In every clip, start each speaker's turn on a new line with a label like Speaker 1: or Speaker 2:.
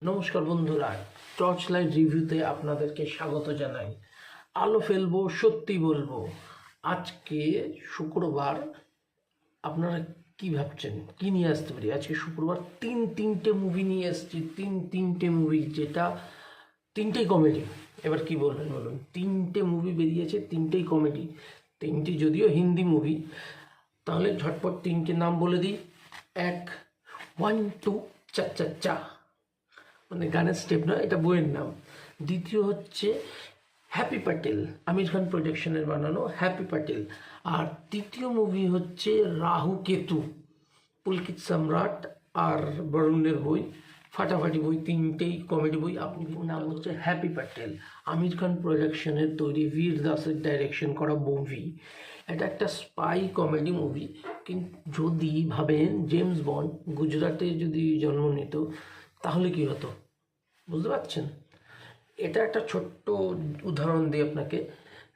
Speaker 1: নমস্কার বন্ধুরা, torch light রিভিউতে আপনাদেরকে স্বাগত জানাই। আলো ফেলবো, সত্যি বলবো। আজকে শুক্রবার। আপনারা কি ভাবছেন কি নিয়ে আসতে পারি? আজকে শুক্রবার তিনটে মুভি নিয়ে এসেছি। তিনটে মুভি, যেটা তিনটেই কমেডি। এবার কি বলবেন বলুন? তিনটে মুভি বেরিয়েছে, তিনটেই কমেডি। তিনটি যদিও হিন্দি মুভি। তাহলে ঝটপট তিনটে নাম বলে দিই। এক, 1 2 চা চা চা, মানে গানের স্টেপ না, এটা বইয়ের নাম। দ্বিতীয় হচ্ছে হ্যাপি প্যাটেল, আমির খান প্রোডাকশনের বানানো হ্যাপি প্যাটেল। আর তৃতীয় মুভি হচ্ছে রাহু কেতু, পুলকিত সম্রাট আর বরুণের বই, ফাটাফাটি বই। তিনটেই কমেডি বই। আপনি নাম হচ্ছে হ্যাপি প্যাটেল, আমির খান প্রোডাকশনের তৈরি, বীর দাসের ডাইরেকশন করা মুভি। এটা একটা স্পাই কমেডি মুভি। কিন্তু যদি ভাবেন জেমস বন্ড গুজরাটে যদি জন্ম নিত তাহলে কি হতো, বুঝতে পারছেন? এটা একটা ছোট্ট উদাহরণ দিই আপনাকে।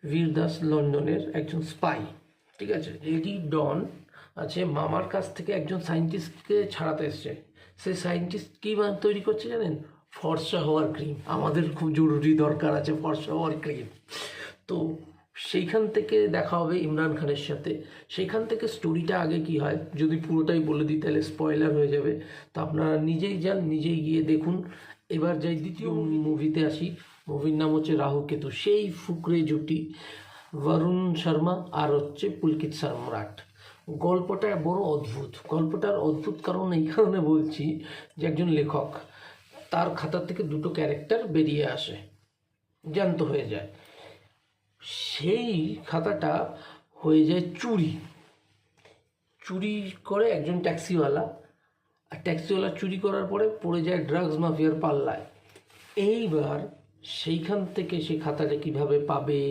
Speaker 1: বীর দাস লন্ডনের একজন স্পাই, ঠিক আছে। এডি ডন আছে, মামার কাছ থেকে একজন সায়েন্টিস্টকে ছাড়াতে এসছে। সেই সায়েন্টিস্ট কী তৈরি করছে জানেন? ফর্সা হওয়ার ক্রিম। আমাদের খুব জরুরি দরকার আছে ফর্সা হওয়ার ক্রিম। তো সেইখান থেকে দেখা হবে ইমরান খানের সাথে। সেইখান থেকে স্টোরিটা আগে কি হয়, যদি পুরোটাই বলে দিই তাহলে স্পয়লার হয়ে যাবে। তো আপনারা নিজেই যান, নিজেই গিয়ে দেখুন। এবার যাই দ্বিতীয় মুভিতে আসি। মুভির নাম হচ্ছে রাহু কেতু। সেই ফুকরে জুটি, বরুণ শর্মা আর হচ্ছে পুলকিত সম্রাট। গল্পটা বড় অদ্ভুত। গল্পটার অদ্ভুত কারণ এই কারণে বলছি যে একজন লেখক, তার খাতা থেকে দুটো ক্যারেক্টার বেরিয়ে আসে, জ্যান্ত হয়ে যায়। সেই খাতাটা হয়ে যায় চুরি। চুরি করে একজন ট্যাক্সিওয়ালা, আর ট্যাক্সিওয়ালা চুরি করার পরে পড়ে যায় ড্রাগস মাফিয়ার পাল্লায়। এইবার সেইখান থেকে সেই খাতাটা কিভাবে পাবে,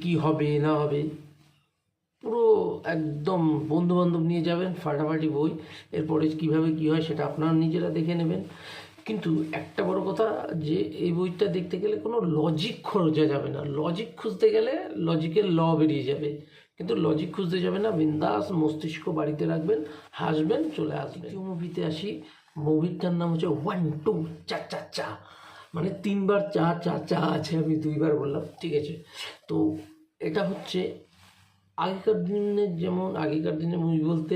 Speaker 1: কি হবে না হবে, পুরো একদম বন্ধুবান্ধব নিয়ে যাবেন, ফাটাফাটি বই। এরপরে কীভাবে কী হয় সেটা আপনারা নিজেরা দেখে নেবেন। কিন্তু একটা বড় কথা, যে এই বইটা দেখতে গেলে কোনো লজিক খোঁজা যাবে না। লজিক খুঁজতে গেলে লজিকের ল বেরিয়ে যাবে, কিন্তু লজিক খুঁজতে যাবে না। বিন্দাস মস্তিষ্ক বাড়িতে রাখবেন, হাসবেন, চলে আসবেন। মুভিতে আসি। মুভিটার নাম হচ্ছে 1 2 চা চা চা, মানে 3বার চা চা চা আছে, আমি 2বার বললাম, ঠিক আছে। তো এটা হচ্ছে আগেকার দিনের মুভি বলতে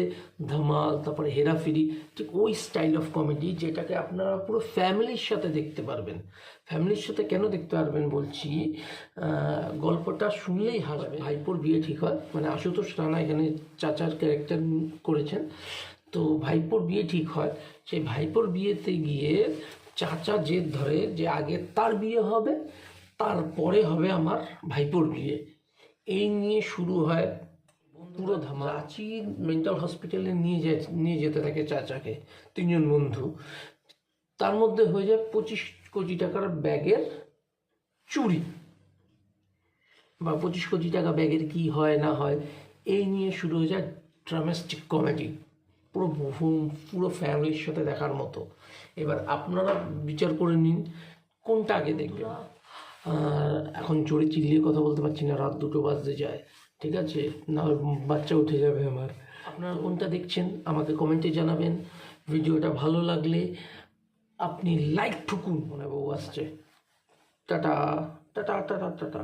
Speaker 1: ধামাল, তারপরে হেরাফেরি, ঠিক ওই স্টাইল অফ কমেডি, যেটাকে আপনারা পুরো ফ্যামিলির সাথে দেখতে পারবেন। ফ্যামিলির সাথে কেন দেখতে পারবেন বলছি, গল্পটা শুনলেই হাসবে। ভাইপোর বিয়ে ঠিক হয়, মানে আশুতোষ রানা এখানে চাচার ক্যারেক্টার করেছেন। তো ভাইপোর বিয়ে ঠিক হয়। সেই ভাইপোর বিয়েতে গিয়ে চাচা জেদ ধরে যে আগে তার বিয়ে হবে, তারপরে হবে আমার ভাইপোর বিয়ে। এই নিয়ে শুরু হয় পুরো ধামা। চাচি মেন্টাল হসপিটালে নিয়ে যেতে থাকে চাচাকে, তিনজন বন্ধু। তার মধ্যে হয়ে যায় 25 কোটি টাকার ব্যাগের চুরি, বা 25 কোটি টাকা ব্যাগের কি হয় না হয়, এই নিয়ে শুরু হয়ে যায় ড্রামাস্টিক কমেডি। পুরো ফ্যামিলির সাথে দেখার মতো। এবার আপনারা বিচার করে নিন কোনটা আগে দেখবেন। এখন জোরে চিল্লিয়ে কথা বলতে পারছি না, রাত 2টো বাজতে যায়, ঠিক আছে, না বাচ্চা উঠে যাবে আমার। আপনারা কোনটা দেখছেন আমাকে কমেন্টে জানাবেন। ভিডিওটা ভালো লাগলে আপনি লাইক ঠুকুন। মনে বউ আসছে। Tata tata tata tata.